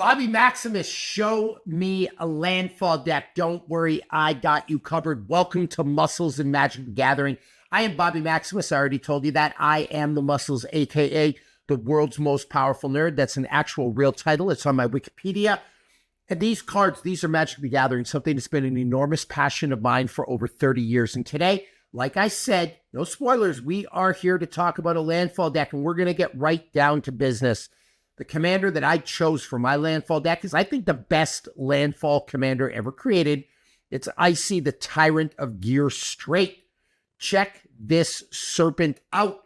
Bobby Maximus, show me a landfall deck. Don't worry, I got you covered. Welcome to Muscles and Magic the Gathering. I am Bobby Maximus. I already told you that. I am the Muscles, a.k.a. the world's most powerful nerd. That's an actual real title. It's on my Wikipedia. And these cards, these are Magic the Gathering, something that's been an enormous passion of mine for over 30 years. And today, like I said, no spoilers, we are here to talk about a landfall deck, and we're going to get right down to business. The commander that I chose for my landfall deck is, I think, the best landfall commander ever created. It's Aesi, the Tyrant of Gyre Strait. Check this serpent out.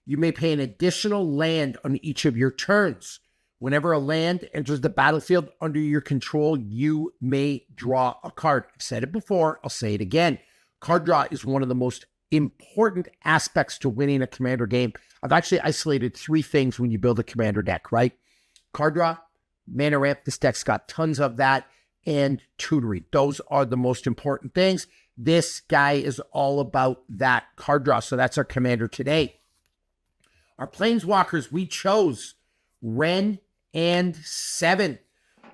You may pay an additional land on each of your turns. Whenever a land enters the battlefield under your control, you may draw a card. I've said it before, I'll say it again. Card draw is one of the most important aspects to winning a commander game. I've actually isolated three things when you build a commander deck, right? Card draw, mana ramp, this deck's got tons of that, and tutoring. Those are the most important things. This guy is all about that card draw, so that's our commander today. Our Planeswalkers, we chose Ren and 7.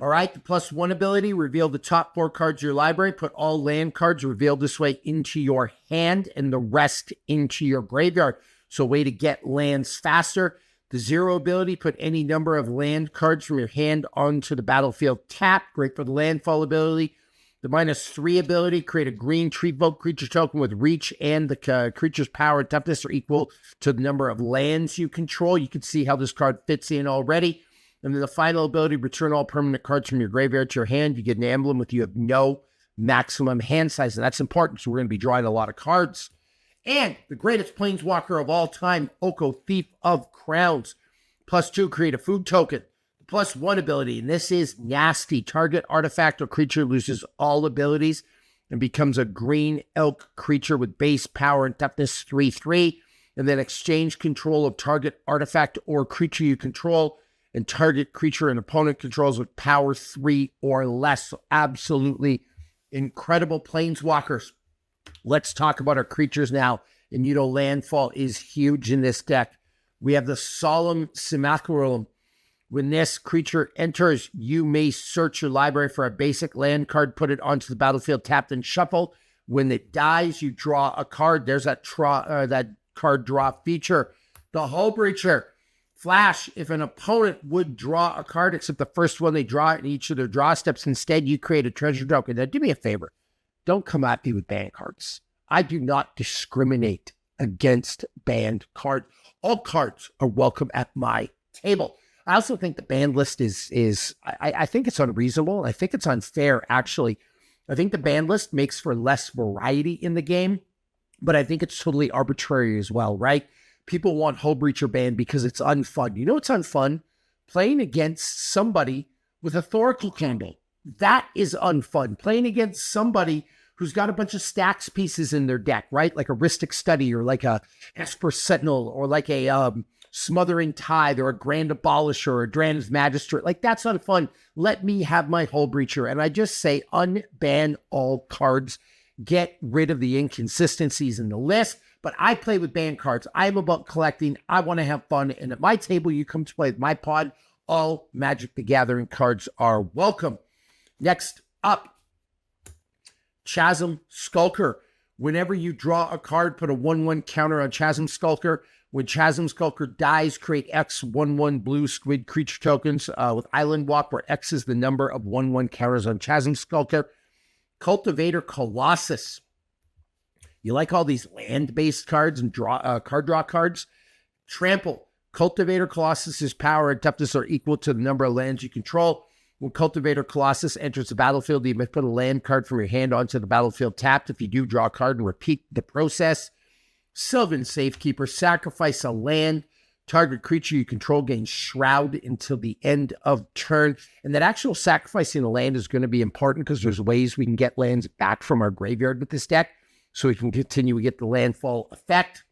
All right, the +1 ability, reveal the top 4 cards of your library, put all land cards revealed this way into your hand and the rest into your graveyard. So a way to get lands faster. The 0 ability, put any number of land cards from your hand onto the battlefield tapped. Great for the landfall ability. The -3 ability, create a green tree vote creature token with reach and the creature's power and toughness are equal to the number of lands you control. You can see how this card fits in already. And then the final ability, return all permanent cards from your graveyard to your hand. You get an emblem with you have no maximum hand size, and that's important, so we're going to be drawing a lot of cards. And the greatest Planeswalker of all time, Oko, Thief of Crowns. +2, create a food token. The +1 ability, and this is nasty. Target artifact or creature loses all abilities and becomes a green elk creature with base power and toughness 3/3. And then exchange control of target artifact or creature you control and target creature an opponent controls with power 3 or less. So absolutely incredible Planeswalkers. Let's talk about our creatures now. And you know, landfall is huge in this deck. We have the Solemn Simulacrum. When this creature enters, you may search your library for a basic land card, put it onto the battlefield, tapped and shuffle. When it dies, you draw a card. There's that card draw feature. The Hull Breacher. Flash, if an opponent would draw a card, except the first one they draw in each of their draw steps, instead you create a treasure token. Now do me a favor. Don't come at me with banned cards. I do not discriminate against banned cards. All cards are welcome at my table. I also think the ban list I think it's unreasonable. I think it's unfair, actually. I think the ban list makes for less variety in the game, but I think it's totally arbitrary as well, right? People want Hull Breacher banned because it's unfun. You know what's unfun? Playing against somebody with a Thoracle Candle. That is unfun. Playing against somebody who's got a bunch of stacks pieces in their deck, right? Like a Rhystic Study or like a Esper Sentinel or like a Smothering Tithe or a Grand Abolisher or a Drann's Magistrate. Like, that's unfun. Let me have my Hull Breacher. And I just say unban all cards. Get rid of the inconsistencies in the list. But I play with banned cards. I'm about collecting. I want to have fun. And at my table, you come to play with my pod. All Magic the Gathering cards are welcome. Next up, Chasm Skulker. Whenever you draw a card, put a 1/1 counter on Chasm Skulker. When Chasm Skulker dies, create X 1/1 blue squid creature tokens with Island Walk, where X is the number of 1/1 counters on Chasm Skulker. Cultivator Colossus. You like all these land-based cards and card draw cards? Trample. Cultivator Colossus's power and toughness are equal to the number of lands you control. When Cultivator Colossus enters the battlefield, you may put a land card from your hand onto the battlefield tapped. If you do, draw a card and repeat the process. Sylvan Safekeeper. Sacrifice a land. Target creature you control gains Shroud until the end of turn. And that actual sacrificing a land is going to be important because there's ways we can get lands back from our graveyard with this deck. So we can continue to get the landfall effect.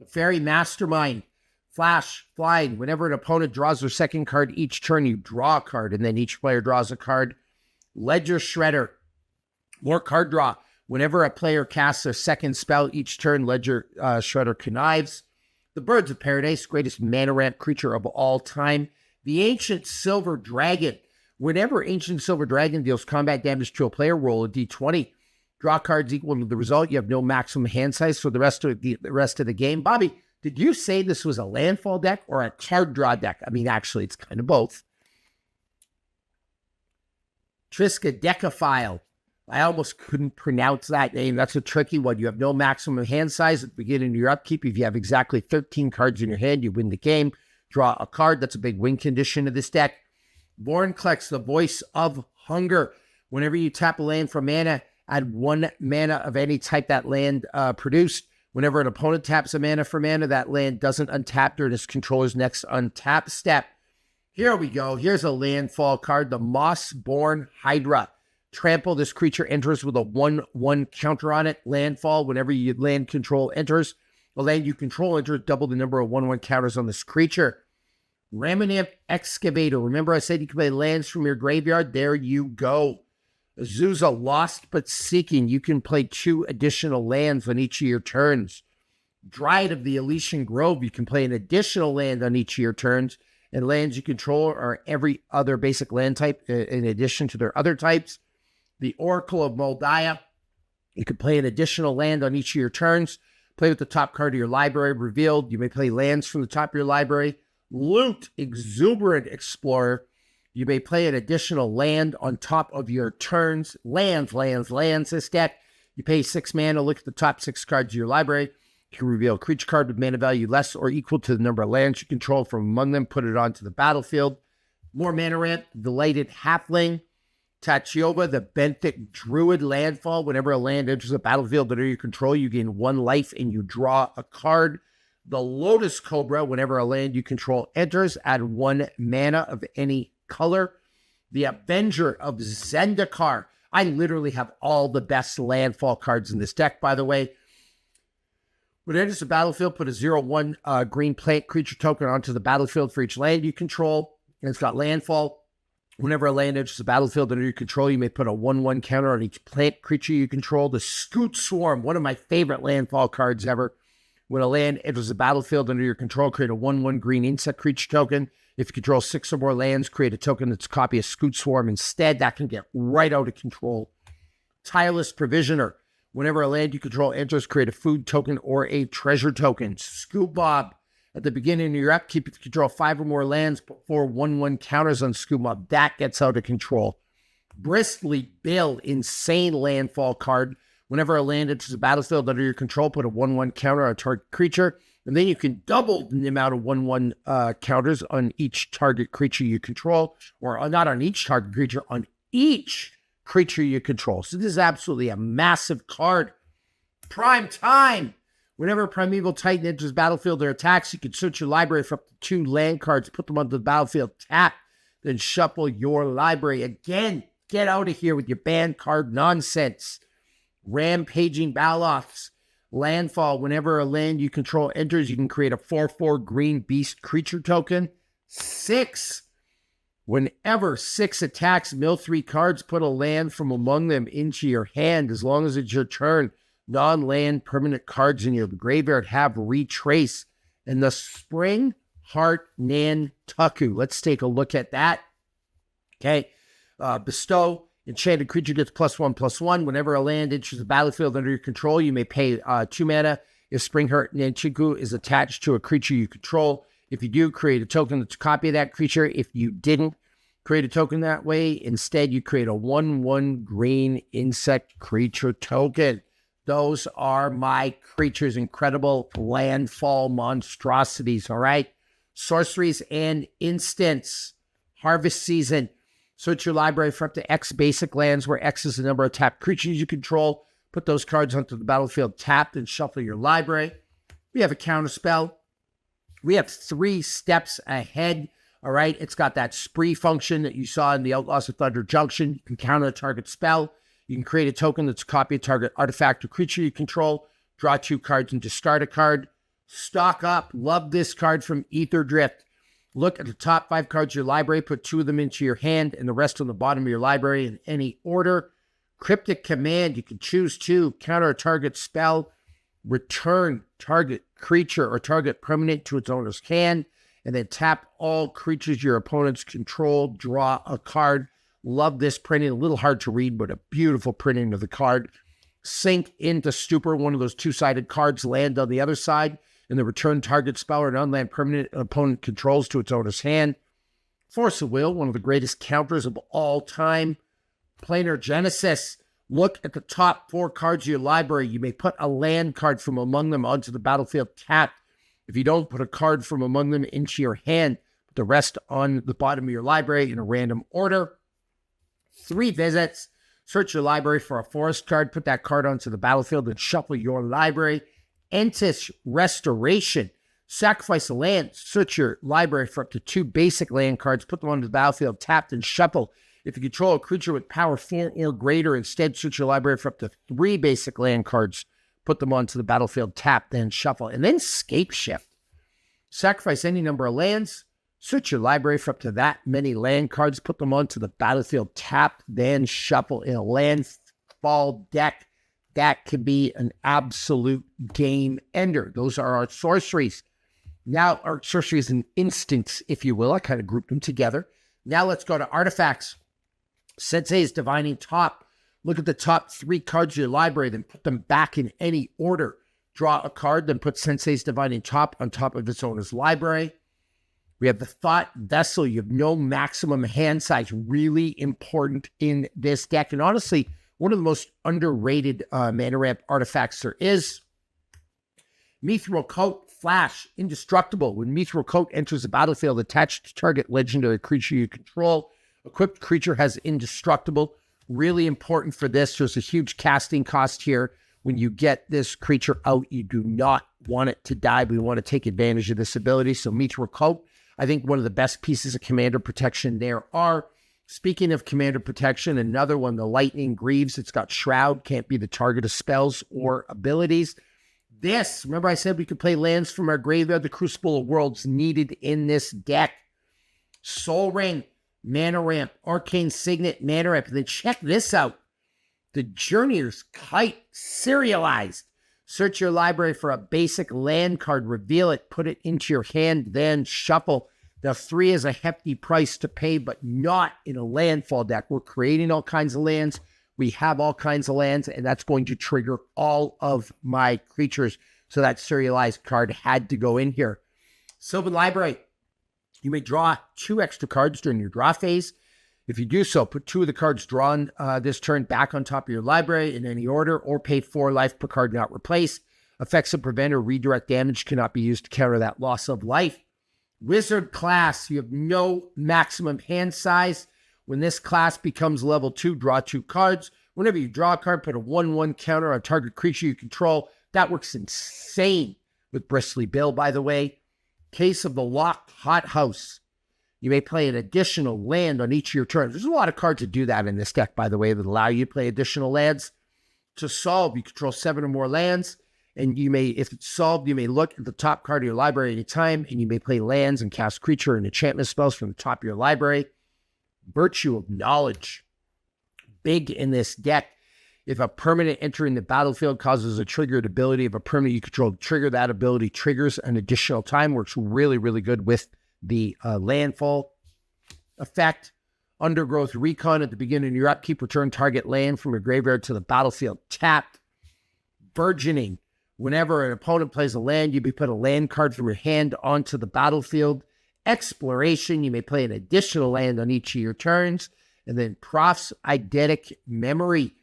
The Fairy Mastermind. Flash, flying. Whenever an opponent draws their second card each turn, you draw a card, and then each player draws a card. Ledger Shredder. More card draw. Whenever a player casts their second spell each turn, Ledger Shredder connives. The Birds of Paradise, greatest mana ramp creature of all time. The Ancient Silver Dragon. Whenever Ancient Silver Dragon deals combat damage to a player, roll a d20. Draw cards equal to the result. You have no maximum hand size for the rest of the game. Bobby, did you say this was a landfall deck or a card draw deck? I mean, actually, it's kind of both. Triskaidekaphile. I almost couldn't pronounce that name. That's a tricky one. You have no maximum hand size at the beginning of your upkeep. If you have exactly 13 cards in your hand, you win the game. Draw a card. That's a big win condition of this deck. Vorinclex, the Voice of Hunger. Whenever you tap a land for mana, add 1 mana of any type that land produced. Whenever an opponent taps a mana for mana, that land doesn't untap during its controller's next untap step. Here we go. Here's a landfall card, the Mossborn Hydra. Trample, this creature enters with a 1/1 counter on it. Landfall, whenever your land control enters, the land you control enters, double the number of 1/1 counters on this creature. Raminant Excavator. Remember I said you can play lands from your graveyard? There you go. Azusa, Lost But Seeking. You can play 2 additional lands on each of your turns. Dryad of the Elysian Grove. You can play an additional land on each of your turns. And lands you control are every other basic land type in addition to their other types. The Oracle of Moldiah. You can play an additional land on each of your turns. Play with the top card of your library revealed. You may play lands from the top of your library. Loot, Exuberant Explorer. You may play an additional land on top of your turns. Lands. This deck. You pay 6 mana. Look at the top 6 cards of your library. You can reveal a creature card with mana value less or equal to the number of lands you control from among them. Put it onto the battlefield. More mana ramp. Delighted Halfling. Tachiova, the Benthic Druid. Landfall. Whenever a land enters the battlefield under your control, you gain 1 life and you draw a card. The Lotus Cobra. Whenever a land you control enters, add 1 mana of any color. The Avenger of Zendikar. I literally have all the best landfall cards in this deck, by the way. When it enters the battlefield, put a 0/1 green plant creature token onto the battlefield for each land you control. And it's got landfall. Whenever a land enters the battlefield under your control, you may put a 1/1 counter on each plant creature you control. The Scoot Swarm, one of my favorite landfall cards ever. When a land enters the battlefield under your control, create a 1/1 green insect creature token. If you control 6 or more lands, create a token that's a copy of Scoot Swarm instead. That can get right out of control. Tireless Provisioner. Whenever a land you control enters, create a food token or a treasure token. Scoop Bob. At the beginning of your upkeep, if you control 5 or more lands, put 4 1/1 counters on Scoop Bob. That gets out of control. Bristly Bill. Insane landfall card. Whenever a land enters the battlefield under your control, put a 1/1 counter on a target creature. And then you can double the amount of 1/1 counters on each target creature you control. Or not on each target creature, on each creature you control. So this is absolutely a massive card. Prime Time. Whenever a Primeval Titan enters the battlefield or attacks, you can search your library for up to 2 land cards, put them onto the battlefield, tap, then shuffle your library. Again, get out of here with your banned card nonsense. Rampaging Baloths. Landfall. Whenever a land you control enters, you can create a 4/4 green beast creature token. 6. Whenever 6 attacks, mill 3 cards, put a land from among them into your hand. As long as it's your turn, non-land permanent cards in your graveyard have retrace. And the Spring Heart Nantucket. Let's take a look at that. Okay. Bestow. Enchanted creature gets +1/+1. Whenever a land enters the battlefield under your control, you may pay 2 mana. If Spring Heart Nantucket is attached to a creature you control, if you do, create a token that's a copy of that creature. If you didn't create a token that way, instead you create a 1/1 green insect creature token. Those are my creatures. Incredible landfall monstrosities, all right? Sorceries and instants. Harvest Season. Search your library for up to X basic lands, where X is the number of tapped creatures you control. Put those cards onto the battlefield tapped and shuffle your library. We have a counter spell. We have 3 steps ahead, all right? It's got that spree function that you saw in the Outlaws of Thunder Junction. You can counter a target spell. You can create a token that's a copy of target artifact or creature you control. Draw 2 cards and discard a card. Stock Up. Love this card from Ether Drift. Look at the top 5 cards of your library, put 2 of them into your hand and the rest on the bottom of your library in any order. Cryptic Command, you can choose 2, counter a target spell, return target creature or target permanent to its owner's hand, and then tap all creatures your opponents control, draw a card. Love this printing. A little hard to read, but a beautiful printing of the card. Sink into Stupor, one of those two-sided cards, land on the other side, and the return target spell or an unland permanent an opponent controls to its owner's hand. Force of Will, one of the greatest counters of all time. Planar Genesis. Look at the top 4 cards of your library. You may put a land card from among them onto the battlefield tapped. If you don't, put a card from among them into your hand. Put the rest on the bottom of your library in a random order. 3 visits. Search your library for a forest card. Put that card onto the battlefield and shuffle your library. Entish Restoration. Sacrifice a land. Search your library for up to 2 basic land cards. Put them onto the battlefield tapped and shuffle. If you control a creature with power 4 or greater, instead search your library for up to 3 basic land cards. Put them onto the battlefield tapped, then shuffle. And then Scape Shift. Sacrifice any number of lands. Search your library for up to that many land cards. Put them onto the battlefield tapped, then shuffle. In a landfall deck, that could be an absolute game ender. Those are our sorceries. Now, our sorceries and instants, if you will. I kind of grouped them together. Now let's go to artifacts. Sensei's Divining Top. Look at the top 3 cards of your library, then put them back in any order. Draw a card, then put Sensei's Divining Top on top of its owner's library. We have the Thought Vessel. You have no maximum hand size. Really important in this deck. And honestly, one of the most underrated mana ramp artifacts there is. Mithril Coat. Flash, indestructible. When Mithril Coat enters the battlefield, attached to target legendary creature you control. Equipped creature has indestructible. Really important for this. There's a huge casting cost here. When you get this creature out, you do not want it to die. We want to take advantage of this ability. So Mithril Coat, I think one of the best pieces of commander protection there are. Speaking of commander protection, another one, the Lightning Greaves. It's got Shroud, can't be the target of spells or abilities. This, remember I said we could play lands from our graveyard. The Crucible of Worlds needed in this deck. Soul Ring, Mana Ramp, Arcane Signet, Mana Ramp. And then check this out. The Journeyer's Kite, serialized. Search your library for a basic land card, reveal it, put it into your hand, then shuffle. Now 3 is a hefty price to pay, but not in a landfall deck. We're creating all kinds of lands. We have all kinds of lands, and that's going to trigger all of my creatures. So that serialized card had to go in here. Sylvan Library. You may draw 2 extra cards during your draw phase. If you do so, put 2 of the cards drawn this turn back on top of your library in any order, or pay 4 life per card not replaced. Effects that prevent or redirect damage cannot be used to counter that loss of life. Wizard class. You have no maximum hand size. When this class becomes level 2, draw 2 cards. Whenever you draw a card, put a 1/1 counter on target creature you control. That works insane with Bristly Bill, by the way. Case of the Locked Hothouse. You may play an additional land on each of your turns. There's a lot of cards that do that in this deck, by the way, that allow you to play additional lands. To solve, you control 7 or more lands. And you may, if it's solved, you may look at the top card of your library at any time, and you may play lands and cast creature and enchantment spells from the top of your library. Virtue of Knowledge. Big in this deck. If a permanent entering the battlefield causes a triggered ability of a permanent you control to trigger, that ability triggers an additional time. Works really, really good with the landfall effect. Undergrowth Recon. At the beginning of your upkeep, return target land from your graveyard to the battlefield tapped. Burgeoning. Whenever an opponent plays a land, you may put a land card from your hand onto the battlefield. Exploration. You may play an additional land on each of your turns. And then Prof's Eidetic Memory.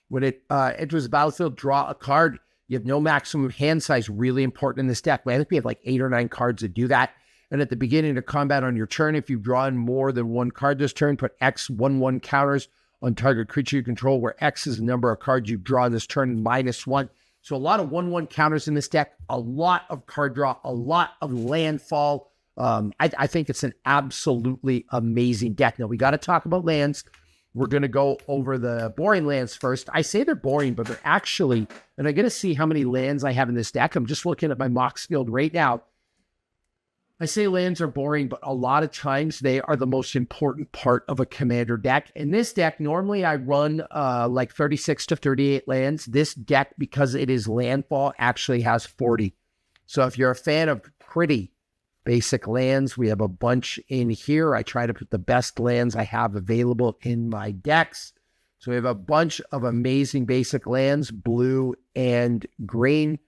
When it enters the battlefield, draw a card. You have no maximum hand size. Really important in this deck. I think we have like 8 or 9 cards that do that. And at the beginning of combat on your turn, if you've drawn more than 1 card this turn, put X 1/1 counters on target creature you control, where X is the number of cards you've drawn this turn, -1. So a lot of 1/1 counters in this deck, a lot of card draw, a lot of landfall. I think it's an absolutely amazing deck. Now, we got to talk about lands. We're going to go over the boring lands first. I say they're boring, but they're actually, and I'm going to see how many lands I have in this deck. I'm just looking at my Mox Field right now. I say lands are boring, but a lot of times they are the most important part of a commander deck. In this deck, normally I run like 36 to 38 lands. This deck, because it is landfall, actually has 40. So if you're a fan of pretty, basic lands. We have a bunch in here. I try to put the best lands I have available in my decks. So we have a bunch of amazing basic lands, blue and green.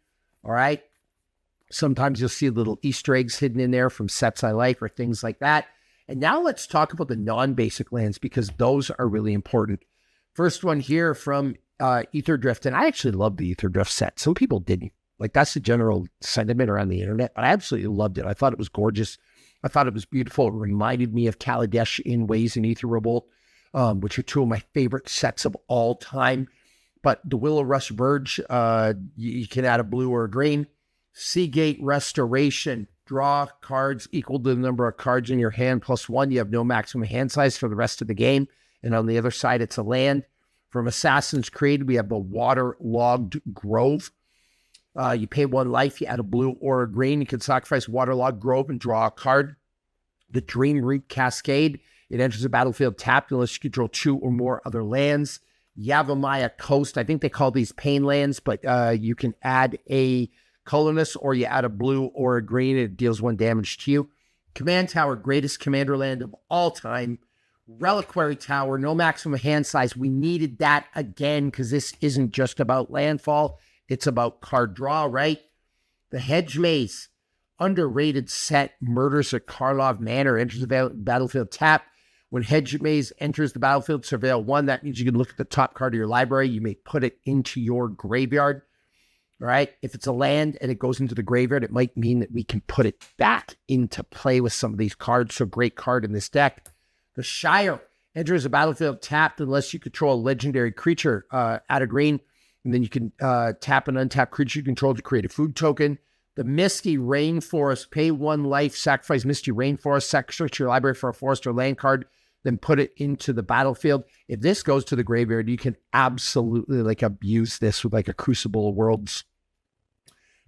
All right. Sometimes you'll see little Easter eggs hidden in there from sets I like or things like that. And now let's talk about the non-basic lands because those are really important. First one here from Ether Drift. And I actually love the Ether Drift set. Some people didn't. Like, that's the general sentiment around the internet. But I absolutely loved it. I thought it was gorgeous. I thought it was beautiful. It reminded me of Kaladesh in Ways and Ether Revolt, which are two of my favorite sets of all time. But the Willow Rush Verge, you can add a blue or a green. Seagate Restoration. Draw cards equal to the number of cards in your hand plus one. You have no maximum hand size for the rest of the game. And on the other side, it's a land. From Assassin's Creed, we have the Waterlogged Grove. You pay 1 life, you add a blue or a green. You can sacrifice Waterlogged Grove and draw a card. The Dream Root Cascade. It enters the battlefield tapped unless you control 2 or more other lands. Yavimaya Coast. I think they call these pain lands, but you can add a colorless or you add a blue or a green. It deals 1 damage to you. Command Tower, greatest commander land of all time. Reliquary Tower, no maximum hand size. We needed that again because this isn't just about landfall. It's about card draw, right? The Hedge Maze, underrated set, murders at Karlov Manor, enters the battlefield tapped. When Hedge Maze enters the battlefield, surveil 1. That means you can look at the top card of your library. You may put it into your graveyard. All right. If it's a land and it goes into the graveyard, it might mean that we can put it back into play with some of these cards. So great card in this deck. The Shire enters the battlefield tapped unless you control a legendary creature at a green. And then you can tap an untapped creature you control to create a food token. The Misty Rainforest, pay 1 life, sacrifice Misty Rainforest, sacrifice your library for a forest or land card, then put it into the battlefield. If this goes to the graveyard, you can absolutely abuse this with a Crucible of Worlds.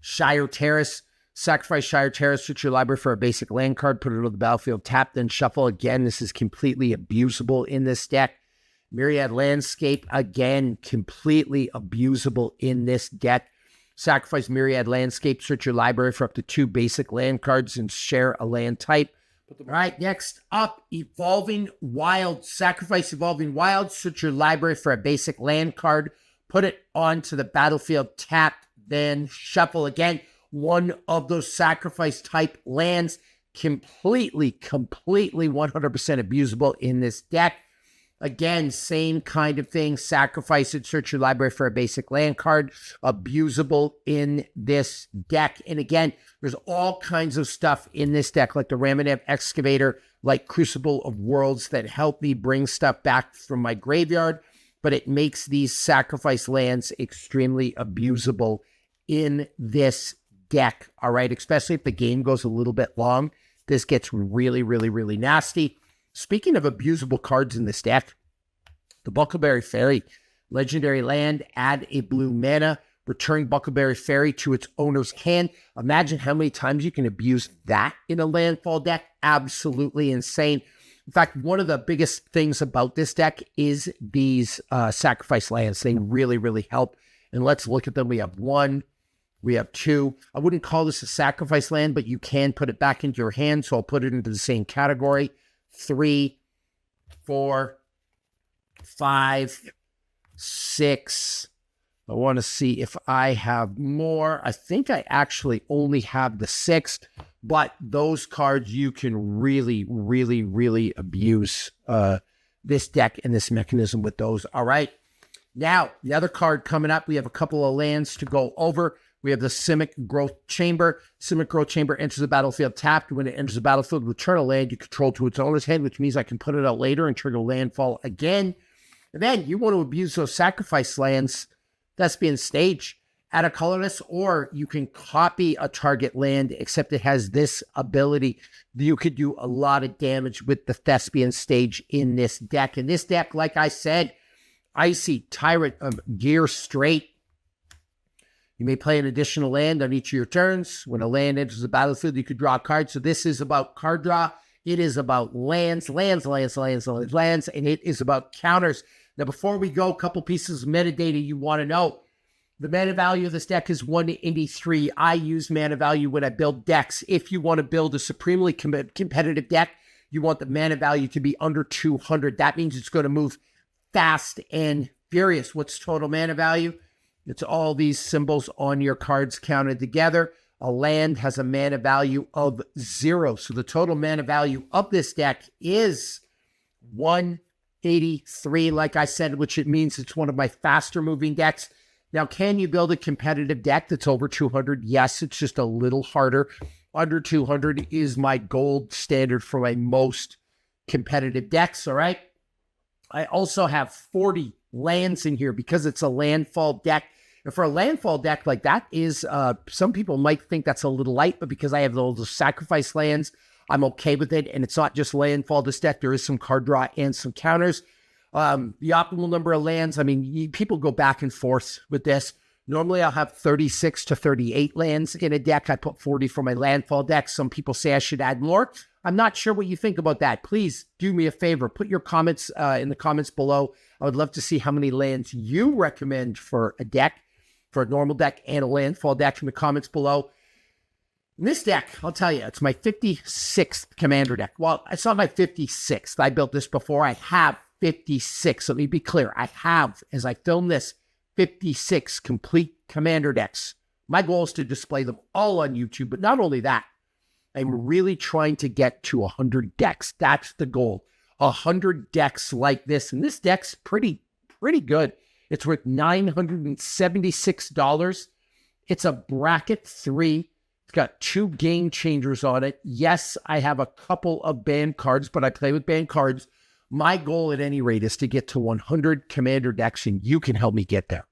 Shire Terrace, sacrifice Shire Terrace, switch your library for a basic land card, put it on the battlefield, tap, then shuffle. Again, this is completely abusable in this deck. Myriad Landscape, again, completely abusable in this deck. Sacrifice Myriad Landscape, search your library for up to 2 basic land cards and share a land type. All right, next up, Evolving Wild. Sacrifice Evolving Wild, search your library for a basic land card, put it onto the battlefield, tap, then shuffle. Again, one of those sacrifice type lands, completely 100% abusable in this deck. Again, same kind of thing. Sacrifice it, search your library for a basic land card. Abusable in this deck. And again, there's all kinds of stuff in this deck, like the Ramadev Excavator, like Crucible of Worlds, that help me bring stuff back from my graveyard. But it makes these sacrifice lands extremely abusable in this deck. All right, especially if the game goes a little bit long. This gets really nasty. Speaking of abusable cards in this deck, the Buckleberry Fairy, legendary land, add a blue mana, return Buckleberry Fairy to its owner's hand. Imagine how many times you can abuse that in a landfall deck. Absolutely insane. In fact, one of the biggest things about this deck is these sacrifice lands. They really help. And let's look at them. We have 1, we have 2. I wouldn't call this a sacrifice land, but you can put it back into your hand, so I'll put it into the same category. 3, 4, 5, 6. I want to see if I have more. I think I actually only have the 6th, but those cards you can really abuse this deck and this mechanism with those. All right. Now, the other card coming up, we have a couple of lands to go over. We have the Simic Growth Chamber. Simic Growth Chamber enters the battlefield tapped. When it enters the battlefield, return a land you control to its owner's hand, which means I can put it out later and trigger landfall again. And then you want to abuse those sacrifice lands. Thespian Stage. Add a colorless, or you can copy a target land, except it has this ability. You could do a lot of damage with the Thespian Stage in this deck. In this deck, like I said, Aesi, Tyrant of Gyre Strait. You may play an additional land on each of your turns. When a land enters the battlefield, you could draw a card. So this is about card draw. It is about lands, and it is about counters. Now, before we go, a couple pieces of metadata you want to know. The mana value of this deck is 183. I use mana value when I build decks. If you want to build a supremely competitive deck, you want the mana value to be under 200. That means it's going to move fast and furious. What's total mana value? It's all these symbols on your cards counted together. A land has a mana value of 0. So the total mana value of this deck is 183, like I said, which it means it's one of my faster moving decks. Now, can you build a competitive deck that's over 200? Yes, it's just a little harder. Under 200 is my gold standard for my most competitive decks, all right? I also have 40 lands in here because it's a landfall deck. And for a landfall deck like that is, some people might think that's a little light, but because I have those sacrifice lands, I'm okay with it. And it's not just landfall this deck. There is some card draw and some counters. The optimal number of lands, I mean, people go back and forth with this. Normally, I'll have 36 to 38 lands in a deck. I put 40 for my landfall deck. Some people say I should add more. I'm not sure what you think about that. Please do me a favor. Put your comments in the comments below. I would love to see how many lands you recommend for a deck, for a normal deck and a landfall deck in the comments below. In this deck, I'll tell you, it's my 56th commander deck. Well, it's not my 56th. I built this before. I have 56. Let me be clear. I have, as I film this, 56 complete commander decks. My goal is to display them all on YouTube, but not only that, I'm really trying to get to 100 decks. That's the goal. 100 decks like this. And this deck's pretty good. It's worth $976. It's a bracket 3. It's got 2 game changers on it. Yes, I have a couple of banned cards, but I play with banned cards. My goal at any rate is to get to 100 commander decks, and you can help me get there.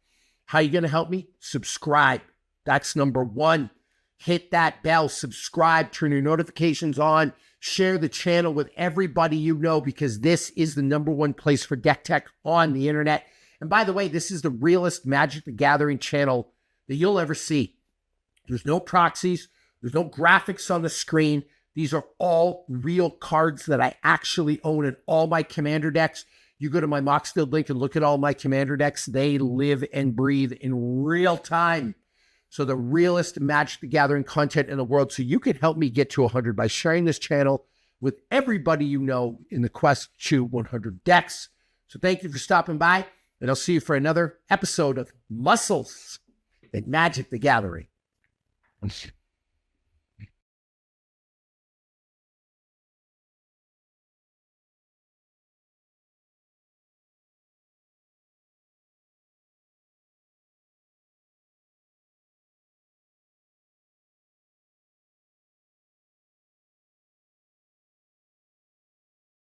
How are you going to help me? Subscribe. That's number 1. Hit that bell, subscribe, turn your notifications on, share the channel with everybody you know, because this is the number 1 place for deck tech on the internet. And by the way, this is the realest Magic the Gathering channel that you'll ever see. There's no proxies. There's no graphics on the screen. These are all real cards that I actually own in all my commander decks. You go to my Moxfield link and look at all my commander decks. They live and breathe in real time. So the realest Magic the Gathering content in the world. So you can help me get to 100 by sharing this channel with everybody you know in the quest to 100 decks. So thank you for stopping by, and I'll see you for another episode of Muscles and Magic the Gathering.